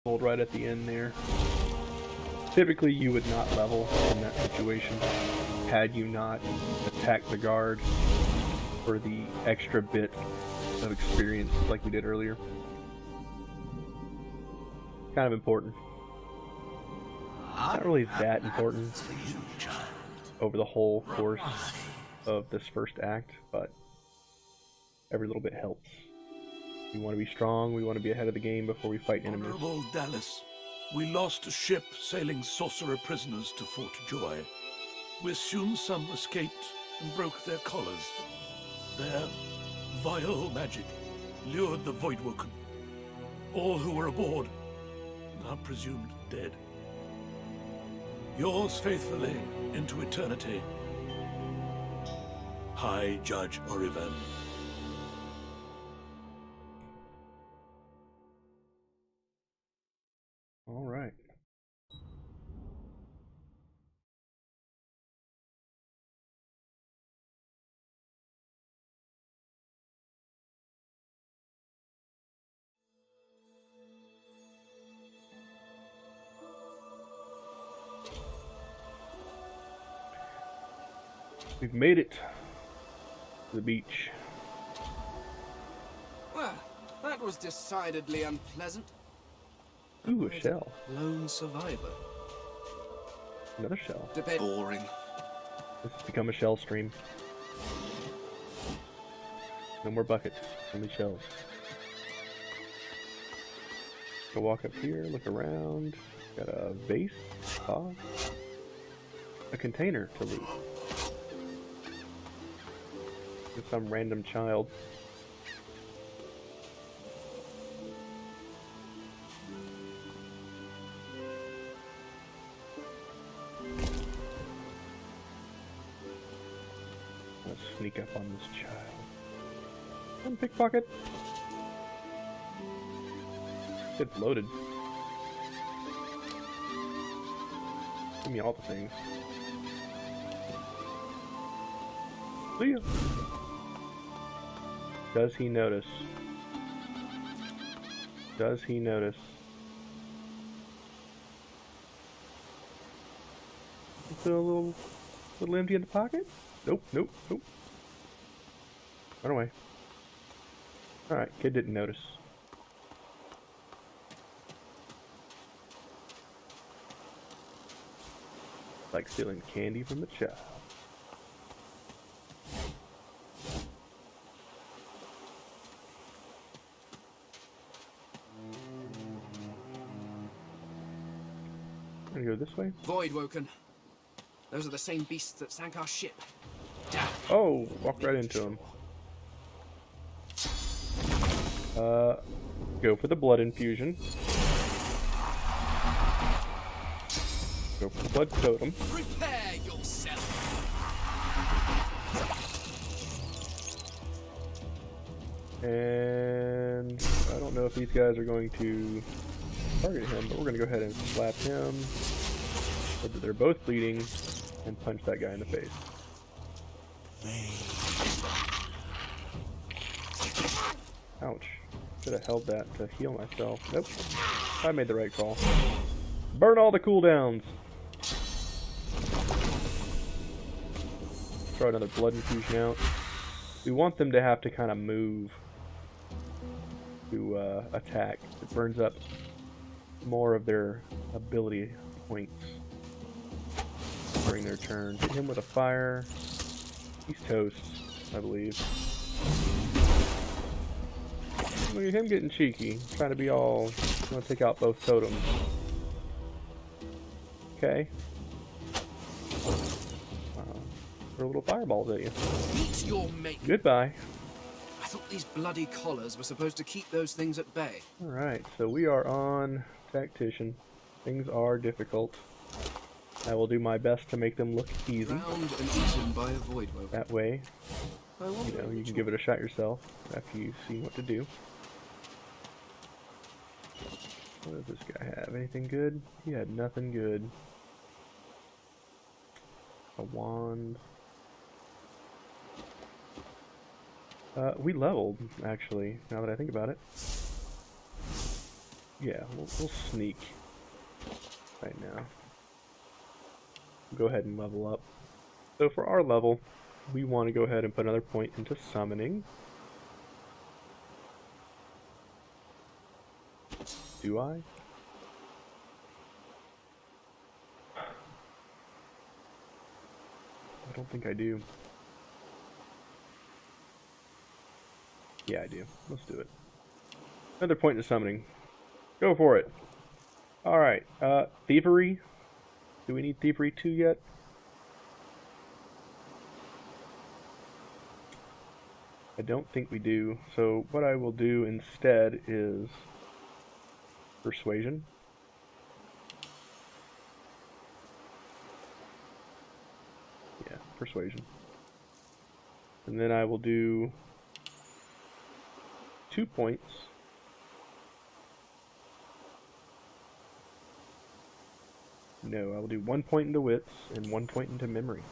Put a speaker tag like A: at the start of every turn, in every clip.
A: Hold right at the end there. Typically, you would not level in that situation had you not attacked the guard for the extra bit of experience like we did earlier. Kind of important. Not really that important over the whole course of this first act, but every little bit helps. We want to be strong, we want to be ahead of the game before we fight enemies.
B: Honorable Dallas, we lost a ship sailing sorcerer prisoners to Fort Joy. We assume some escaped and broke their collars. Their vile magic lured the Voidwoken. All who were aboard are presumed dead. Yours faithfully into eternity, High Judge Orivan.
A: All right. We've made it to the beach.
C: Well, that was decidedly unpleasant.
A: Ooh, a shell.
C: Lone survivor.
A: Another shell.
C: Boring.
A: This has become a shell stream. No more buckets, only shells. Go walk up here, look around. Got a vase, pause. A container to loot. With some random child. Let's sneak up on this child. Come pickpocket. It's loaded. Give me all the things. See ya. Does he notice? Does he notice? It's a little empty in the pocket? Nope, nope, nope. Run away. Alright, kid didn't notice. Like stealing candy from the child. Gonna go this way.
C: Voidwoken. Those are the same beasts that sank our ship. Damn.
A: Oh, walk right into him. Go for the blood infusion. Go for the blood totem.
C: Prepare yourself.
A: And I don't know if these guys are going to target him, but we're going to go ahead and slap him. So that they're both bleeding, and punch that guy in the face. Ouch. Should have held that to heal myself. Nope. I made the right call. Burn all the cooldowns! Throw another blood infusion out. We want them to have to kind of move to attack. It burns up more of their ability points during their turn. Hit him with a fire. He's toast, I believe. Look at him getting cheeky, trying to be all, want to take out both totems. Okay. Throw little fireballs at you.
C: Meet your mate.
A: Goodbye.
C: I thought these bloody collars were supposed to keep those things at bay.
A: Alright, so we are on Tactician. Things are difficult. I will do my best to make them look easy.
C: Drowned and eaten by a Voidwoken.
A: That way, you can give it a shot yourself after you've seen what to do. What does this guy have? Anything good? He had nothing good. A wand. We leveled, actually, now that I think about it. Yeah, we'll sneak right now. Go ahead and level up. So for our level, we want to go ahead and put another point into summoning. Do I? I don't think I do. Yeah, I do. Let's do it. Another point into summoning. Go for it. Alright, Thievery. Do we need Thievery 2 yet? I don't think we do. So what I will do instead is Persuasion. Yeah, Persuasion. And then I will do 2 points. No, I will do 1 point into Wits and 1 point into Memory.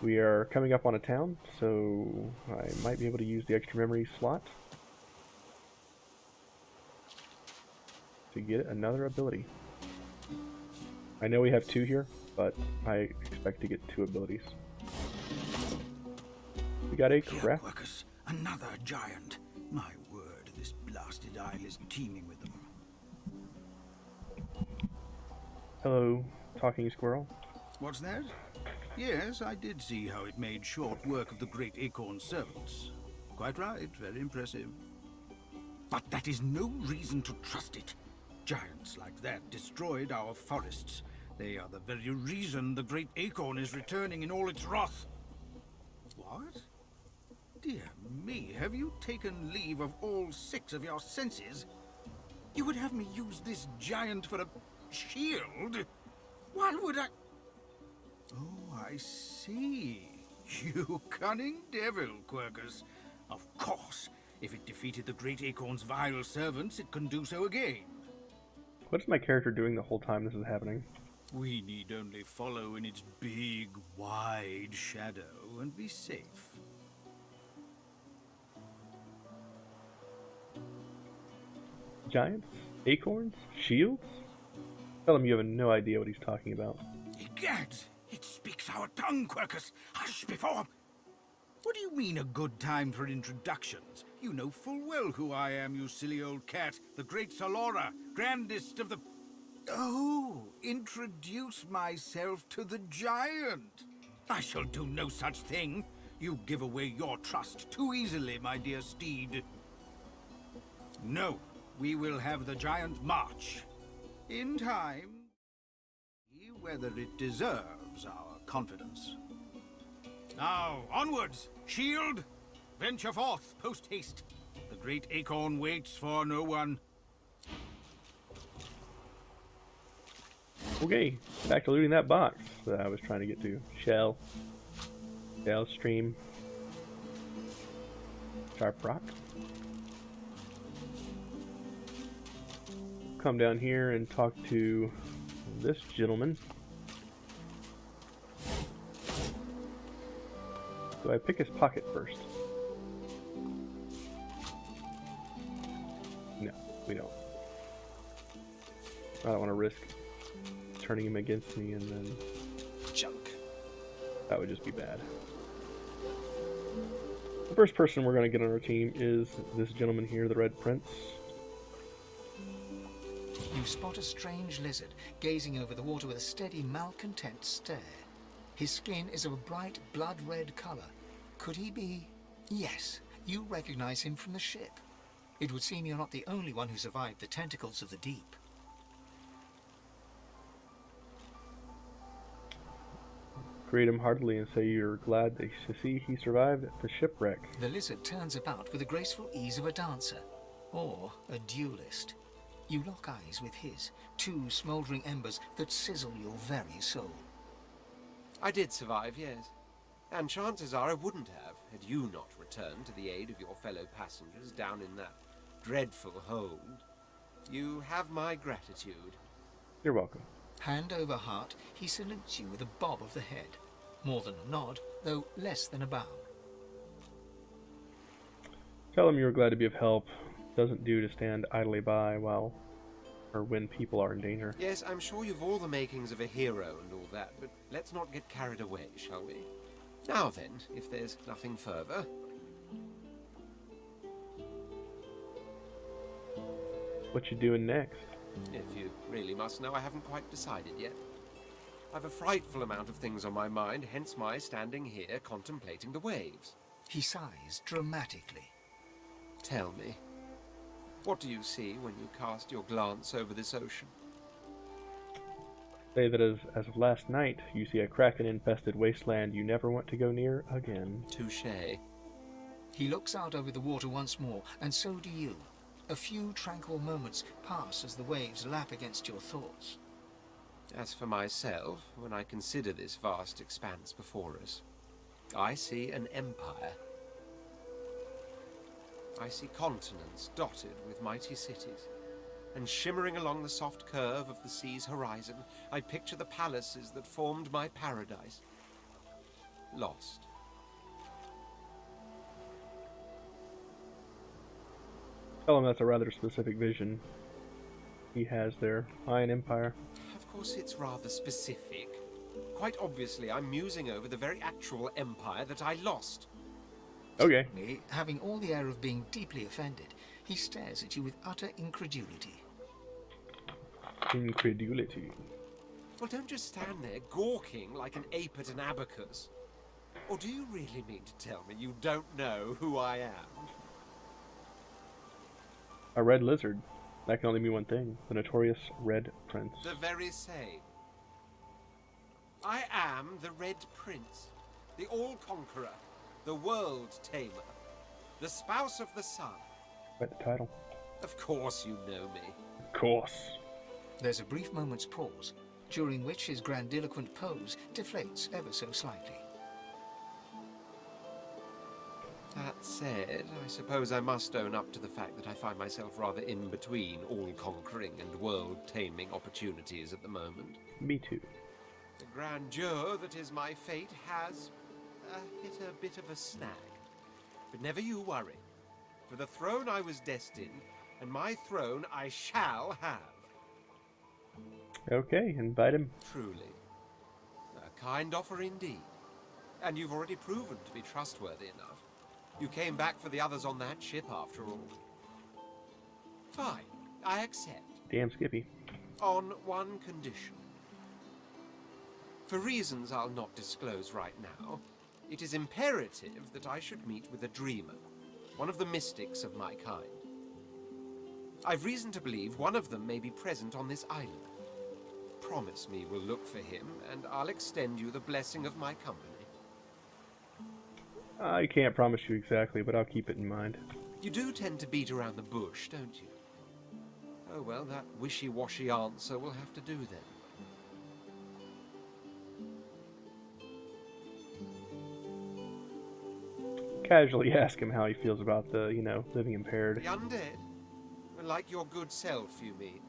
A: We are coming up on a town, so I might be able to use the extra memory slot to get another ability. I know we have 2 here, but I expect to get 2 abilities. We got a craft.
D: Workers, another giant. My word, this blasted isle is teeming with them.
A: Hello, talking squirrel.
D: What's that? Yes, I did see how it made short work of the great acorn servants. Quite right, very impressive. But that is no reason to trust it. Giants like that destroyed our forests. They are the very reason the great acorn is returning in all its wrath. What? Dear me, have you taken leave of all 6 of your senses? You would have me use this giant for a shield? Why would I... Oh, I see. You cunning devil, Quercus. Of course, if it defeated the great acorn's vile servants, it can do so again.
A: What is my character doing the whole time this is happening?
D: We need only follow in its big, wide shadow and be safe.
A: Giants? Acorns? Shields? Tell him you have no idea what he's talking about.
D: Egads! It speaks our tongue, Quercus! Hush before... What do you mean a good time for introductions? You know full well who I am, you silly old cat. The great Salora, grandest of the... Oh, introduce myself to the giant. I shall do no such thing. You give away your trust too easily, my dear steed. No, we will have the giant march. In time, see whether it deserves our confidence. Now, onwards! Shield! Venture forth, post-haste. The great acorn waits for no one.
A: Okay, back to looting that box that I was trying to get to. Shell. Stream. Sharp rock. Come down here and talk to this gentleman. Do I pick his pocket first? No, we don't. I don't want to risk turning him against me and then...
C: Junk.
A: That would just be bad. The first person we're going to get on our team is this gentleman here, the Red Prince.
E: You spot a strange lizard gazing over the water with a steady, malcontent stare. His skin is of a bright, blood-red color. Could he be... Yes, you recognize him from the ship. It would seem you're not the only one who survived the tentacles of the deep.
A: Greet him heartily and say you're glad to see he survived the shipwreck.
E: The lizard turns about with the graceful ease of a dancer, or a duelist. You lock eyes with his, 2 smouldering embers that sizzle your very soul.
F: I did survive, yes. And chances are I wouldn't have, had you not returned to the aid of your fellow passengers down in that dreadful hold. You have my gratitude.
A: You're welcome.
E: Hand over heart, he salutes you with a bob of the head. More than a nod, though less than a bow.
A: Tell him you were glad to be of help. doesn't do to stand idly by while or when people are in danger.
F: Yes, I'm sure you've all the makings of a hero and all that, but let's not get carried away, shall we? Now then, if there's nothing further.
A: What you doing next?
F: If you really must know, I haven't quite decided yet. I've a frightful amount of things on my mind, hence my standing here contemplating the waves.
E: He sighs dramatically.
F: Tell me, what do you see when you cast your glance over this ocean?
A: Say that as of last night, you see a kraken-infested wasteland you never want to go near again.
F: Touché.
E: He looks out over the water once more, and so do you. A few tranquil moments pass as the waves lap against your thoughts.
F: As for myself, when I consider this vast expanse before us, I see an empire. I see continents dotted with mighty cities, and shimmering along the soft curve of the sea's horizon, I picture the palaces that formed my paradise. Lost.
A: Tell him that's a rather specific vision he has there. Mayan Empire.
F: Of course it's rather specific. Quite obviously, I'm musing over the very actual empire that I lost.
A: Okay.
E: Having all the air of being deeply offended, he stares at you with utter incredulity.
A: Incredulity.
F: Well, don't just stand there gawking like an ape at an abacus. Or do you really mean to tell me you don't know who I am?
A: A red lizard. That can only mean one thing. The notorious Red Prince.
F: The very same. I am the Red Prince, the All-Conqueror, the World-Tamer, the Spouse of the Sun.
A: Quite the title.
F: Of course you know me.
A: Of course.
E: There's a brief moment's pause, during which his grandiloquent pose deflates ever so slightly.
F: That said, I suppose I must own up to the fact that I find myself rather in between all-conquering and world-taming opportunities at the moment.
A: Me too.
F: The grandeur that is my fate has hit a bit of a snag. But never you worry. For the throne I was destined, and my throne I shall have.
A: Okay, invite him.
F: Truly. A kind offer indeed. And you've already proven to be trustworthy enough. You came back for the others on that ship, after all. Fine, I accept.
A: Damn Skippy.
F: On one condition. For reasons I'll not disclose right now, it is imperative that I should meet with a dreamer, one of the mystics of my kind. I've reason to believe one of them may be present on this island. Promise me we'll look for him, and I'll extend you the blessing of my company.
A: I can't promise you exactly, but I'll keep it in mind.
F: You do tend to beat around the bush, don't you? Oh well, that wishy-washy answer will have to do then.
A: Casually ask him how he feels about the, living impaired.
F: The undead? Like your good self, you mean?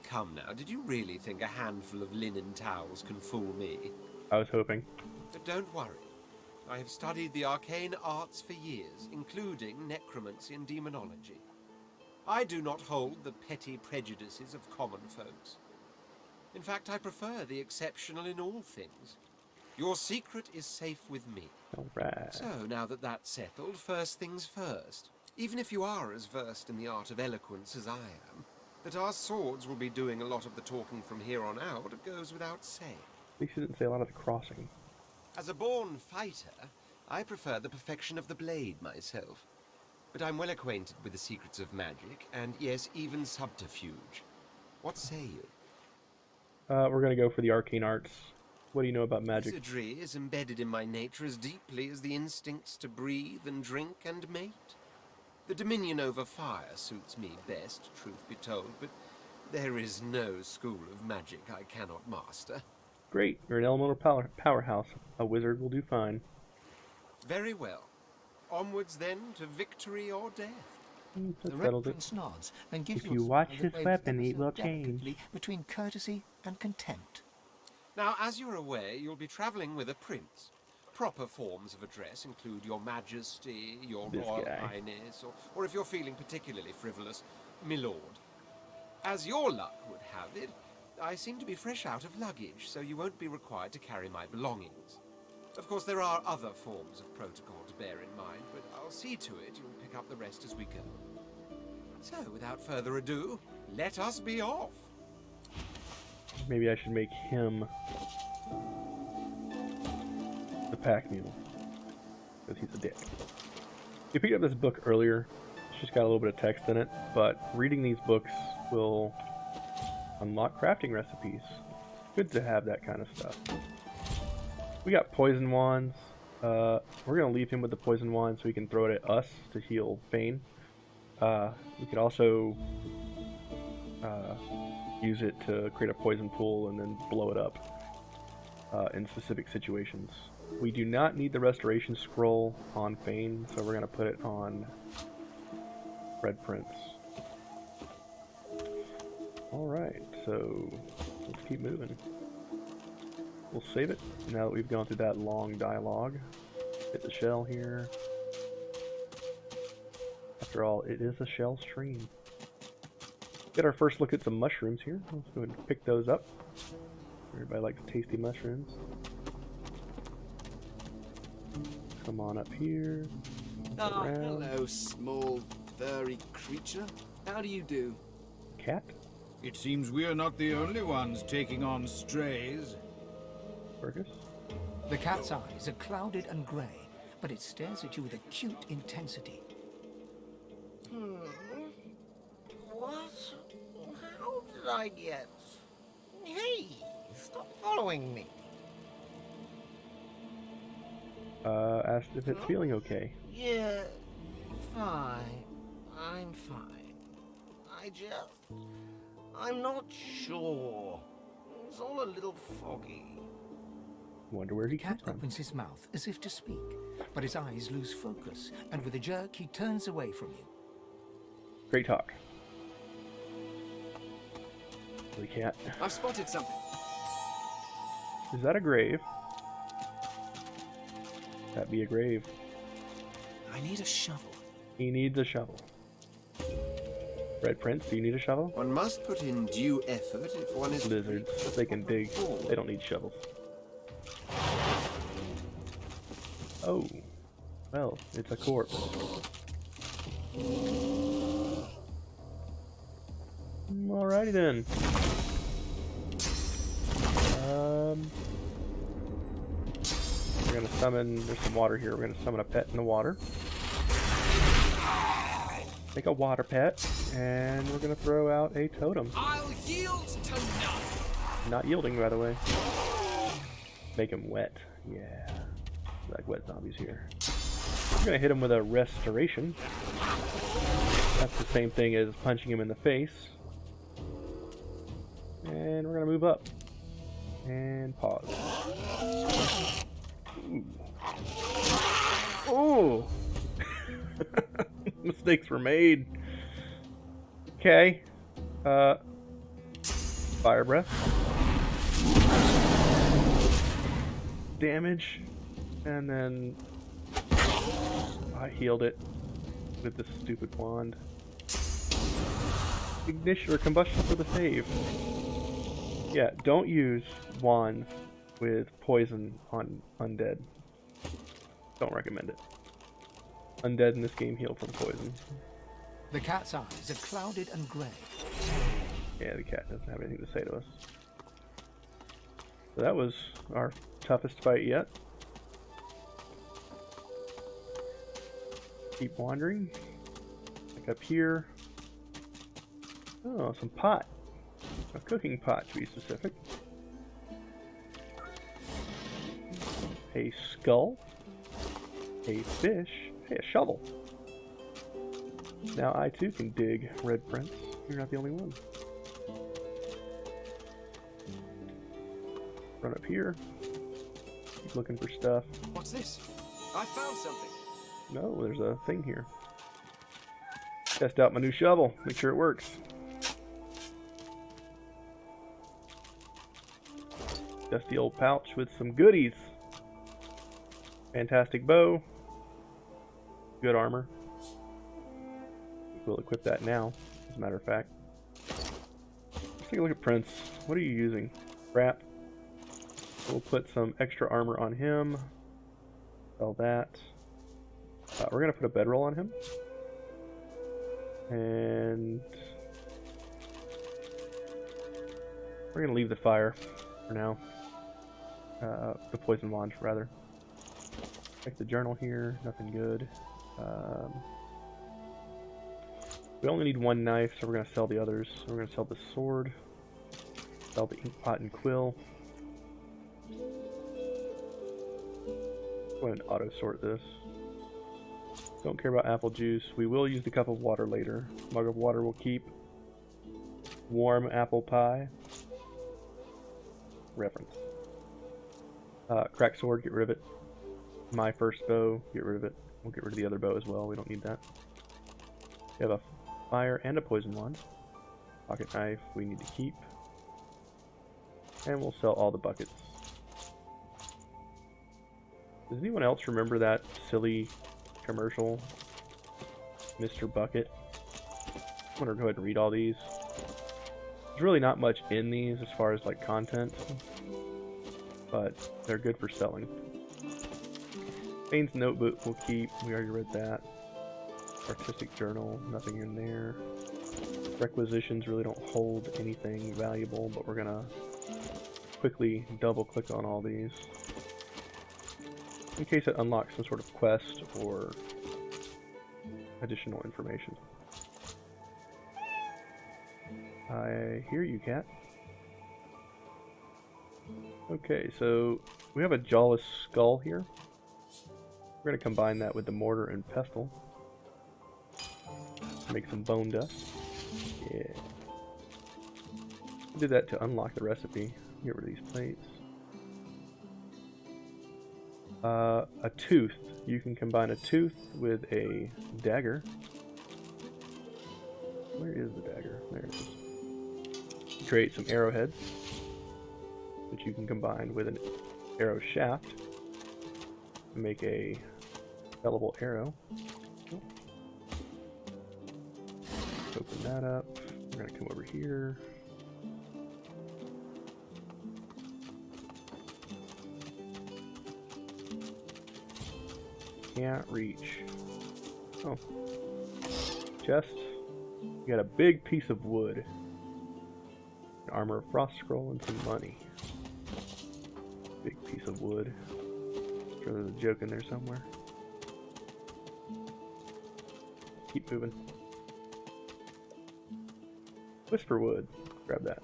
F: Come now, did you really think a handful of linen towels can fool me?
A: I was hoping.
F: But don't worry. I have studied the arcane arts for years, including necromancy and demonology. I do not hold the petty prejudices of common folks. In fact, I prefer the exceptional in all things. Your secret is safe with me.
A: Alright.
F: So, now that that's settled, first things first. Even if you are as versed in the art of eloquence as I am, that our swords will be doing a lot of the talking from here on out goes without saying.
A: At least you didn't say a lot of the crossing.
F: As a born fighter, I prefer the perfection of the blade myself. But I'm well acquainted with the secrets of magic, and yes, even subterfuge. What say you?
A: We're gonna go for the arcane arts. What do you know about magic?
F: Wizardry is embedded in my nature as deeply as the instincts to breathe and drink and mate. The dominion over fire suits me best, truth be told, but there is no school of magic I cannot master.
A: Great, you're an elemental powerhouse. A wizard will do fine.
F: Very well. Onwards then to victory or death.
E: The
A: That
E: Red
A: settles it.
E: Prince nods and gives
A: If you watch
E: a smile
A: his
E: that
A: weapon,
E: waves
A: it will
E: ever so
A: change.
E: delicately between courtesy and contempt.
F: Now, as you're aware, you'll be traveling with a prince. proper forms of address include Your Majesty, Your
A: This
F: Royal
A: guy.
F: Highness, or if you're feeling particularly frivolous, Milord. As your luck would have it, I seem to be fresh out of luggage, so you won't be required to carry my belongings. Of course, there are other forms of protocol to bear in mind, but I'll see to it you'll pick up the rest as we go. So, without further ado, let us be off.
A: Maybe I should make him the pack mule, because he's a dick. You picked up this book earlier. It's just got a little bit of text in it, but reading these books will unlock crafting recipes. Good to have that kind of stuff. We got poison wands. We're going to leave him with the poison wand so he can throw it at us to heal Fane. We could also use it to create a poison pool and then blow it up in specific situations. We do not need the restoration scroll on Fane, so we're going to put it on Red Prince. Alright, so let's keep moving. We'll save it now that we've gone through that long dialogue. Hit the shell here. After all, it is a shell stream. Get our first look at some mushrooms here. Let's go ahead and pick those up. Everybody likes tasty mushrooms. Come on up here.
C: Ah,
A: Around.
C: hello, small, furry creature. How do you do?
A: Cat?
D: It seems we're not the only ones taking on strays.
A: Fergus?
E: The cat's eyes are clouded and grey, but it stares at you with acute intensity.
G: What? How did I get... Hey, stop following me.
A: Asked if it's feeling okay.
G: Yeah, fine. I'm fine. I'm not sure. It's all a little foggy.
A: Wonder where he
E: The cat
A: came from.
E: opens his mouth as if to speak, but his eyes lose focus, and with a jerk he turns away from you.
A: Great talk. The cat.
C: I've spotted something.
A: Is that a grave? That be a grave.
C: I need a shovel.
A: He needs a shovel. Red Prince, do you need a shovel?
F: One must put in due effort if one is...
A: Lizards, they can dig. They don't need shovels. Oh, well, it's a corpse. Alrighty then. We're gonna summon. There's some water here. We're gonna summon a pet in the water. Make a water pet, and we're gonna throw out a totem.
C: I'll yield to none.
A: Not yielding, by the way. Make him wet. Yeah. Like wet zombies here. We're gonna hit him with a restoration. That's the same thing as punching him in the face. And we're gonna move up. And pause. Ooh. Oh! Mistakes were made. Okay. Fire breath. Damage. And then I healed it with this stupid wand. Ignition or combustion for the save. Yeah, don't use wands with poison on undead. Don't recommend it. Undead in this game heal from poison.
E: The cat's eyes are clouded and grey.
A: Yeah, the cat doesn't have anything to say to us. So that was our toughest fight yet. Keep wandering. Like up here. Oh, some pot. A cooking pot, to be specific. A skull. A fish. Hey, a shovel. Now I too can dig, Red Prince. You're not the only one. Run up here. Keep looking for stuff.
C: What's this? I found something.
A: No, there's a thing here. Test out my new shovel. Make sure it works. Dusty old pouch with some goodies. Fantastic bow. Good armor. We'll equip that now, as a matter of fact. Let's take a look at Prince. What are you using? Crap. We'll put some extra armor on him. Sell that. We're going to put a bedroll on him. And we're going to leave the fire for now. The poison wand, rather. Check the journal here. Nothing good. We only need one knife, so we're going to sell the others. So we're going to sell the sword. Sell the ink pot and quill. Go ahead and auto sort this. Don't care about apple juice. We will use the cup of water later. Mug of water will keep. Warm apple pie. Reference. Cracked sword, get rid of it. My first bow, get rid of it. We'll get rid of the other bow as well. We don't need that. We have a fire and a poison wand. Pocket knife we need to keep. And we'll sell all the buckets. Does anyone else remember that silly commercial, Mr. Bucket? I'm gonna go ahead and read all these. There's really not much in these as far as like content, but they're good for selling. Bane's notebook we'll keep. We already read that. Artistic journal, nothing in there. Requisitions really don't hold anything valuable, but we're gonna quickly double click on all these in case it unlocks some sort of quest or additional information. I hear you, cat. Okay, so we have a jawless skull here. We're going to combine that with the mortar and pestle. Make some bone dust. Yeah. I did that to unlock the recipe. Get rid of these plates. A tooth. You can combine a tooth with a dagger. Where is the dagger? There it is. Create some arrowheads, which you can combine with an arrow shaft to make a sellable arrow. Open that up. We're going to come over here. Can't reach. Oh. Chest. You got a big piece of wood. An armor of frost scroll and some money. Big piece of wood. I'm sure there's a joke in there somewhere. Keep moving. Whisper wood. Grab that.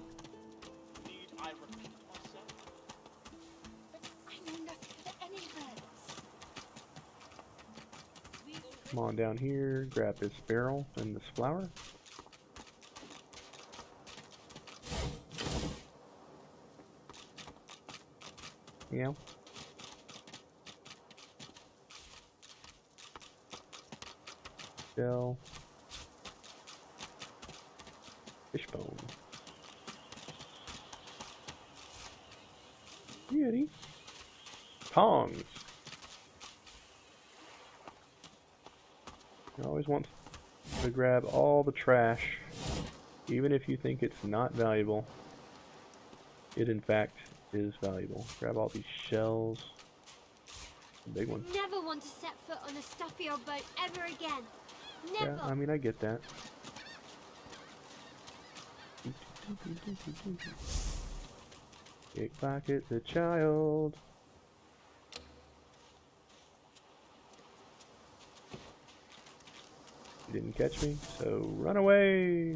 A: Come on down here, grab this barrel and this flower. Yeah. Shell. Fishbone. Beauty. Tongs. You always want to grab all the trash, even if you think it's not valuable. It in fact is valuable. Grab all these shells. The big one.
H: Never want to set foot on a stuffy old boat ever again. Never.
A: Yeah, I mean I get that. Pickpocket the child. You didn't catch me, so run away.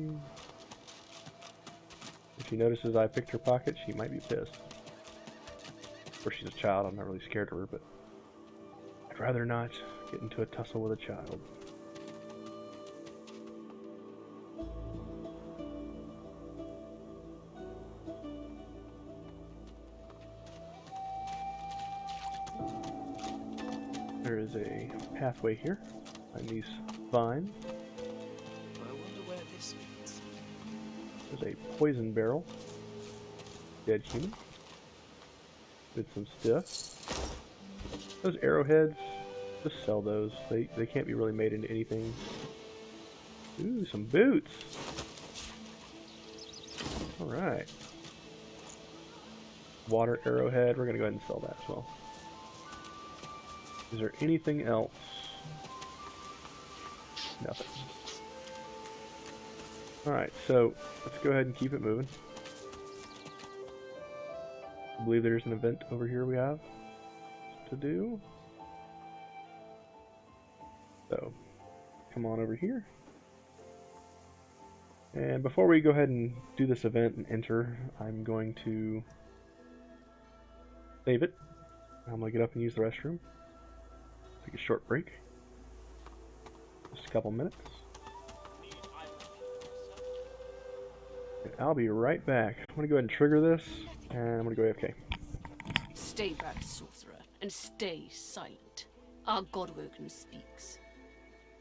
A: If she notices I picked her pocket, she might be pissed. Of course, she's a child. I'm not really scared of her, but I'd rather not get into a tussle with a child. There is a pathway here. Find these vines.
C: I wonder where this leads.
A: There's a poison barrel. Dead human. With some stuff. Those arrowheads, just sell those. They can't be really made into anything. Ooh, some boots. Alright. Water arrowhead, we're gonna go ahead and sell that as well. Is there anything else? Nothing. Alright, so let's go ahead and keep it moving. I believe there's an event over here we have to do. So, come on over here. And before we go ahead and do this event and enter, I'm going to save it. I'm going to get up and use the restroom. Take a short break. Just a couple minutes. And I'll be right back. I'm going to go ahead and trigger this, and I'm going to go AFK.
I: Stay back, sorcerer, and stay silent. Our Godwoken speaks.